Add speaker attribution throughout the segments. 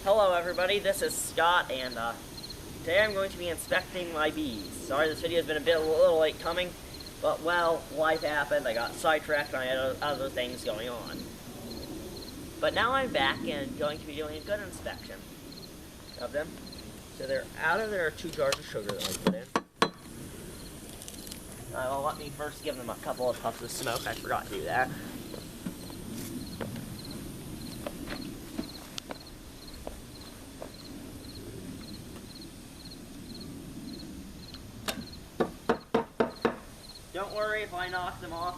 Speaker 1: Hello everybody, this is Scott, and today I'm going to be inspecting my bees. Sorry this video has been a little late coming, but well, life happened, I got sidetracked and I had other things going on. But now I'm back and going to be doing a good inspection of them. So they're out of their 2 jars of sugar that I put in. Well, let me first give them a couple of puffs of smoke, I forgot to do that. Don't worry if I knock them off.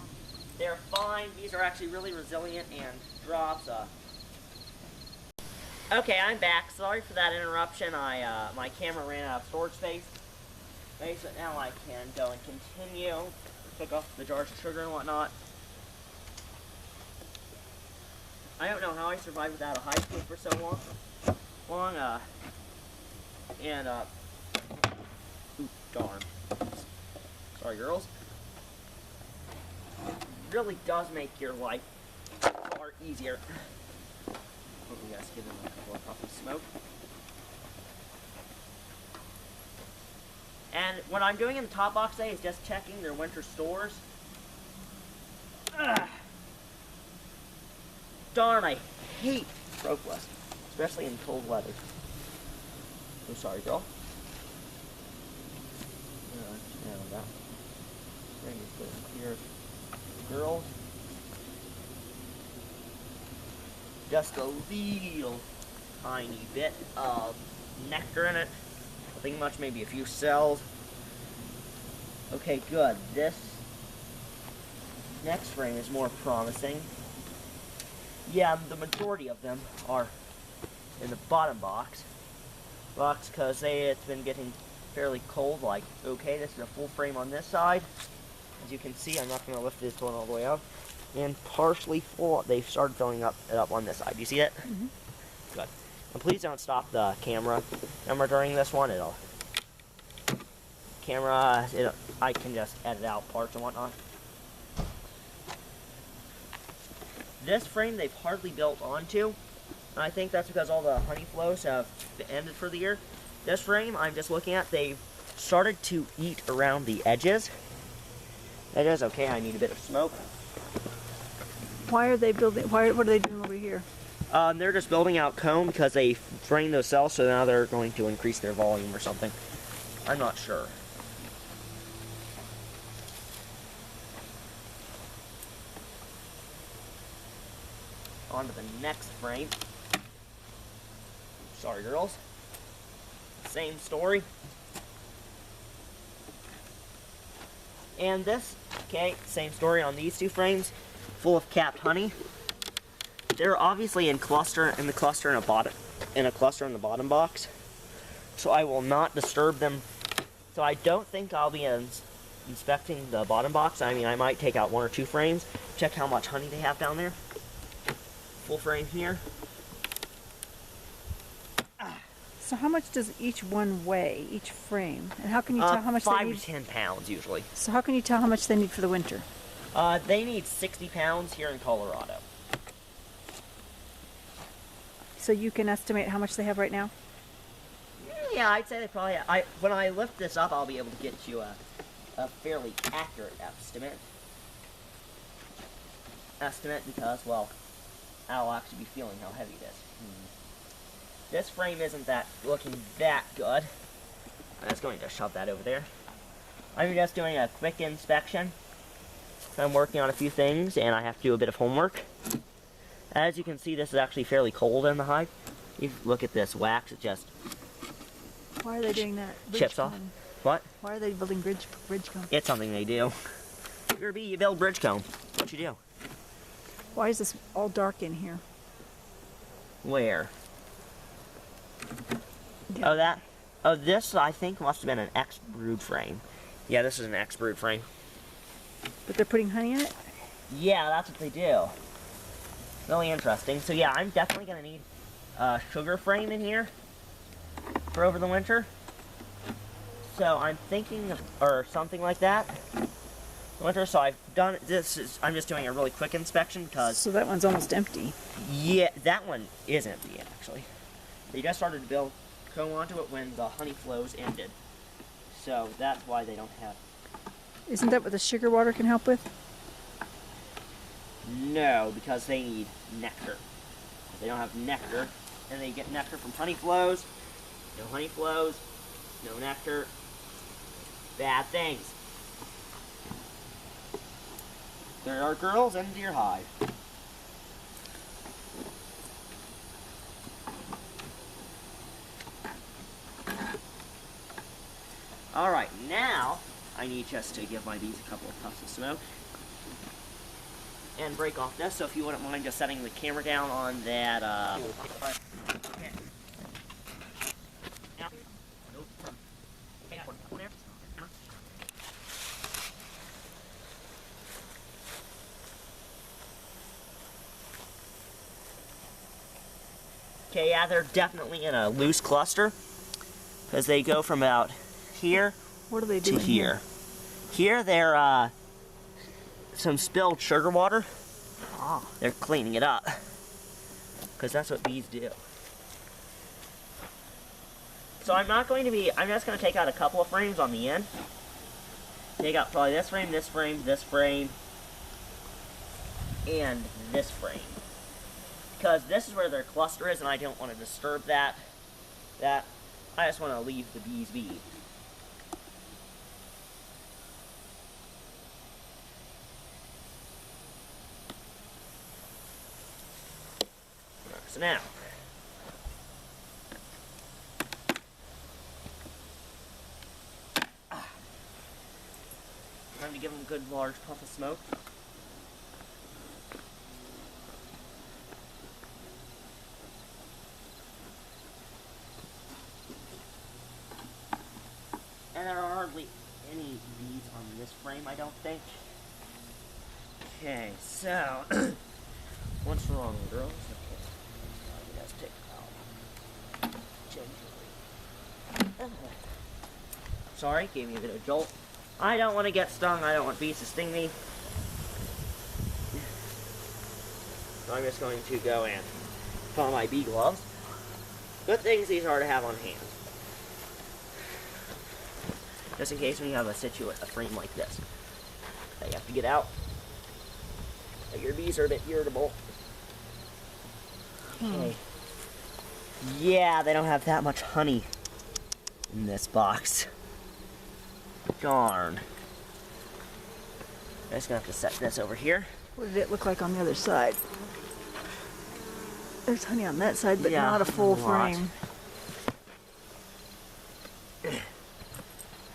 Speaker 1: They're fine. These are actually really resilient and drops. Okay, I'm back. Sorry for that interruption. My camera ran out of storage space. Okay, so now I can go and continue. Took off the jars of sugar and whatnot. I don't know how I survived without a hive coop for so long. Ooh, darn. Sorry, girls. Really does make your life far easier. Hope you guys give them a couple of puffs of smoke. And what I'm doing in the top box today is just checking their winter stores. Ugh. Darn, I hate propolis, especially in cold weather. I'm sorry, girl. That. Bring this here. Girl, just a little tiny bit of nectar in it. Nothing much, maybe a few cells. Okay, good. This next frame is more promising. Yeah, the majority of them are in the bottom box because it's been getting fairly cold. Like, okay, this is a full frame on this side. As you can see, I'm not going to lift this one all the way up. And partially full, they've started filling it up on this side. Do you see it? Mm-hmm. Good. And please don't stop the camera during this one. I can just edit out parts and whatnot. This frame they've hardly built onto. And I think that's because all the honey flows have ended for the year. This frame I'm just looking at, they've started to eat around the edges. That is okay, I need a bit of smoke.
Speaker 2: Why are they building, what are they doing over here?
Speaker 1: They're just building out comb because they drained those cells, so now they're going to increase their volume or something. I'm not sure. On to the next frame. Sorry, girls. Same story. And this, okay, same story on these 2 frames, full of capped honey. They're obviously in a cluster in the bottom box. So I will not disturb them. So I don't think I'll be inspecting the bottom box. I mean, I might take out 1 or 2 frames, check how much honey they have down there. Full frame here.
Speaker 2: So how much does each one weigh, each frame? And how can you tell how much they need?
Speaker 1: 5 to 10 pounds usually.
Speaker 2: So how can you tell how much they need for the winter?
Speaker 1: They need 60 pounds here in Colorado.
Speaker 2: So you can estimate how much they have right now?
Speaker 1: Yeah, I'd say they probably have. When I lift this up, I'll be able to get you a fairly accurate estimate. Because, well, I'll actually be feeling how heavy it is. This frame isn't looking that good. I'm just going to shove that over there. I'm just doing a quick inspection. I'm working on a few things, and I have to do a bit of homework. As you can see, this is actually fairly cold in the hive. You look at this wax, it just...
Speaker 2: Why are they doing that?
Speaker 1: Chips off. What?
Speaker 2: Why are they building bridge comb?
Speaker 1: It's something they do. If you're a bee, you build bridge comb. What you do?
Speaker 2: Why is this all dark in here?
Speaker 1: Where?
Speaker 2: Yeah.
Speaker 1: Oh, this I think must have been an X-brood frame. Yeah, this is an X-brood frame.
Speaker 2: But they're putting honey in it?
Speaker 1: Yeah, that's what they do. Really interesting. So yeah, I'm definitely going to need a sugar frame in here for over the winter. So I'm thinking or something like that. Winter, so I've done this. I'm just doing a really quick inspection because.
Speaker 2: So that one's almost empty.
Speaker 1: Yeah, that one is empty actually. They just started to build comb onto it when the honey flows ended. So that's why they don't have.
Speaker 2: Isn't that what the sugar water can help with?
Speaker 1: No, because they need nectar. If they don't have nectar, and they get nectar from honey flows. No honey flows, no nectar. Bad things. There are girls into your hive. Alright, now I need just to give my bees a couple of puffs of smoke and break off this, so if you wouldn't mind just setting the camera down on that, okay. Okay, yeah, they're definitely in a loose cluster, because they go from about here
Speaker 2: What are they
Speaker 1: to
Speaker 2: doing
Speaker 1: here. Here they're, some spilled sugar water.
Speaker 2: Ah.
Speaker 1: They're cleaning it up, because that's what bees do. So I'm just going to take out a couple of frames on the end. Take out probably this frame, this frame, this frame, and this frame. Because this is where their cluster is, and I don't want to disturb that. I just want to leave the bees be. So now, time to give them a good large puff of smoke. And there are hardly any bees on this frame, I don't think. Okay, so what's wrong, girls? Okay, let's take it out gingerly. Sorry, gave me a bit of a jolt. I don't want to get stung. I don't want bees to sting me. So I'm just going to go and put on my bee gloves. Good things these are to have on hand. Just in case when you have a frame like this that you have to get out. Your bees are a bit irritable. Okay. Yeah, they don't have that much honey in this box. Darn. I'm just gonna have to set this over here.
Speaker 2: What did it look like on the other side? There's honey on that side, but
Speaker 1: yeah,
Speaker 2: not a full
Speaker 1: a lot.
Speaker 2: frame.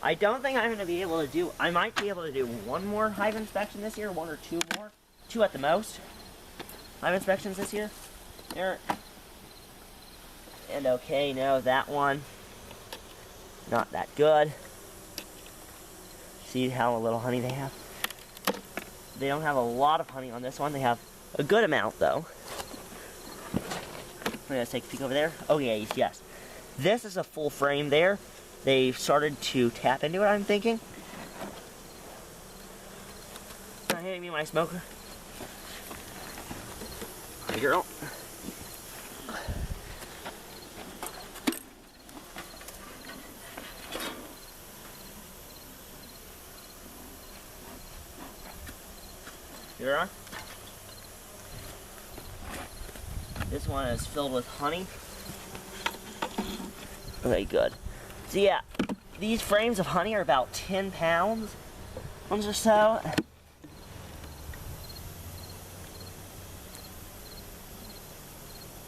Speaker 1: I don't think I'm going to be able to do, I might be able to do one more hive inspection this year, one or two more. Two at the most. Hive inspections this year. There. And okay, no, that one. Not that good. See how little honey they have? They don't have a lot of honey on this one. They have a good amount, though. I'm going to take a peek over there. Oh, yeah, yes. This is a full frame there. They've started to tap into it, I'm thinking. Not hitting me, my smoker. Hey, girl. You're on? This one is filled with honey. Okay, good. So yeah, these frames of honey are about 10 pounds, ones or so.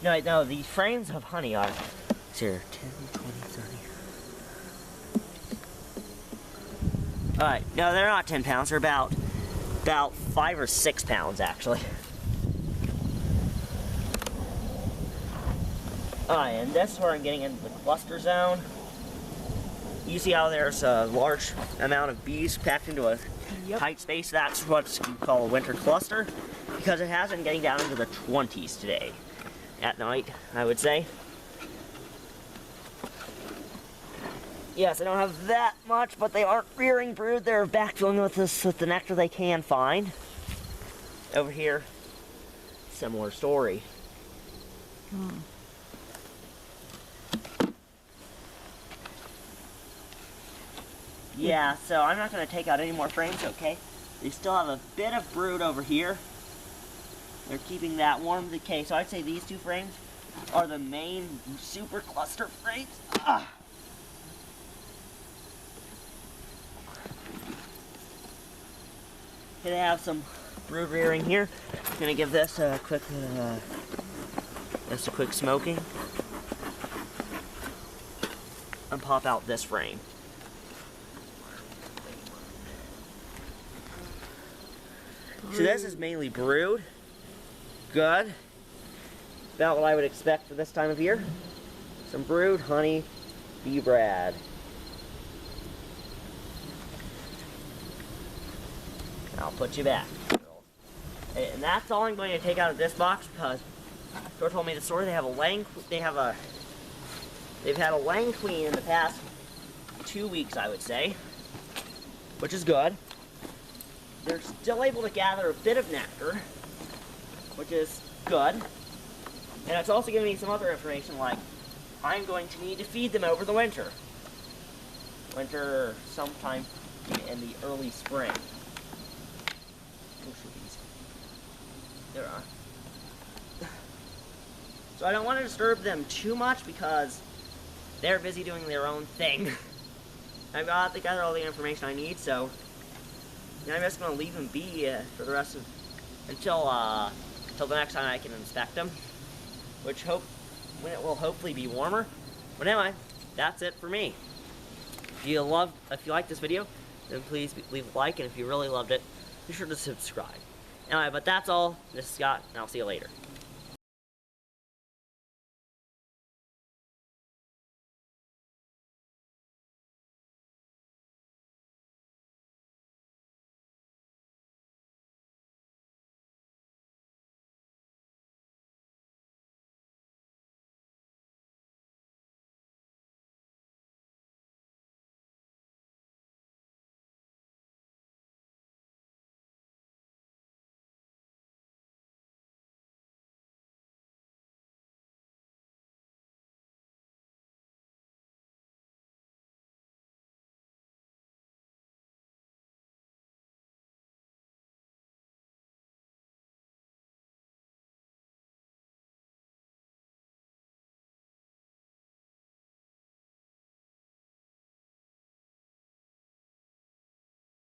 Speaker 1: No, these frames of honey are, here, 10, 20, 30. Alright, no, they're not 10 pounds, they're about 5 or 6 pounds, actually. Alright, and this is where I'm getting into the cluster zone. You see how there's a large amount of bees packed into a tight space? That's what you call a winter cluster, because it has been getting down into the 20s today. At night, I would say. Yes, I don't have that much, but they aren't rearing brood. They're backfilling with the nectar they can find. Over here, similar story. Yeah, so I'm not going to take out any more frames, okay? They still have a bit of brood over here. They're keeping that warm. Okay, so I'd say these two frames are the main super cluster frames. Ah. Okay, they have some brood rearing here. I'm gonna give this a quick smoking. And pop out this frame. So this is mainly brood. Good. About what I would expect for this time of year. Some brood, honey, bee brad. I'll put you back. And that's all I'm going to take out of this box because George told me the store they have a laying they've had a laying queen in the past 2 weeks, I would say, which is good. They're still able to gather a bit of nectar, which is good. And it's also giving me some other information, like I'm going to need to feed them over the winter. Winter sometime in the early spring. There are. So I don't want to disturb them too much because they're busy doing their own thing. I've got to gather all the information I need, so I'm just going to leave them be for the rest of until the next time I can inspect them, when it will hopefully be warmer. But anyway, that's it for me. If you like this video, then please leave a like, and if you really loved it, be sure to subscribe. Anyway, but that's all. This is Scott, and I'll see you later.